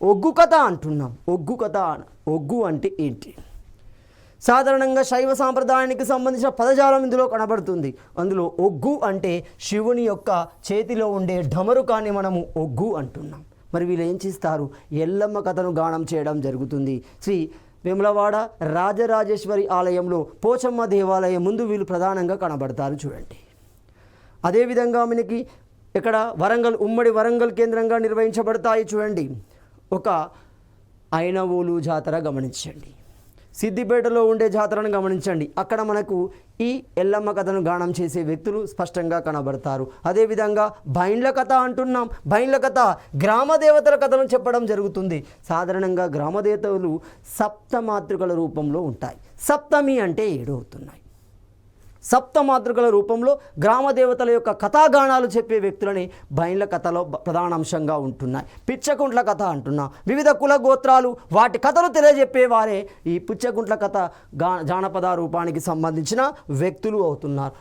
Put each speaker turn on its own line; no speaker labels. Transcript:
ఒగ్గు కథ అంటున్నాం. ఒగ్గు కథ, ఒగ్గు అంటే ఏంటి? సాధారణంగా శైవ సాంప్రదాయానికి సంబంధించిన పదజాలం ఇందులో కనబడుతుంది. అందులో ఒగ్గు అంటే శివుని యొక్క చేతిలో ఉండే ఢమరుకాన్ని మనము ఒగ్గు అంటున్నాం. మరి వీళ్ళు ఏం చేస్తారు? ఎల్లమ్మ కథను గానం చేయడం జరుగుతుంది. శ్రీ వేములవాడ రాజరాజేశ్వరి ఆలయంలో పోచమ్మ దేవాలయం ముందు వీళ్ళు ప్రధానంగా కనబడతారు. చూడండి. అదేవిధంగా మనకి ఇక్కడ ఉమ్మడి వరంగల్ కేంద్రంగా నిర్వహించబడతాయి. చూడండి. ఒక ఐనవోలు జాతర గమనించండి. సిద్దిపేటలో ఉండే జాతరను గమనించండి. అక్కడ మనకు ఈ ఎల్లమ్మ కథను గానం చేసే వ్యక్తులు స్పష్టంగా కనబడతారు. అదేవిధంగా బైండ్ల కథ అంటున్నాం. బైండ్ల కథ గ్రామ దేవతల కథను చెప్పడం జరుగుతుంది. సాధారణంగా గ్రామ దేవతలు సప్తమాతృకల రూపంలో ఉంటాయి. సప్తమి అంటే 7 అవుతున్నాయి. సప్తమాతృకల రూపంలో గ్రామ దేవతల యొక్క కథాగానాలు చెప్పే వ్యక్తులని బైండ్ల కథలో ప్రధాన అంశంగా ఉంటున్నాయి. పిచ్చకుంట్ల కథ అంటున్నాం. వివిధ కుల గోత్రాలు వాటి కథలు తెలియజెప్పేవారే ఈ పిచ్చకుంట్ల కథ జానపద రూపానికి సంబంధించిన వ్యక్తులు అవుతున్నారు.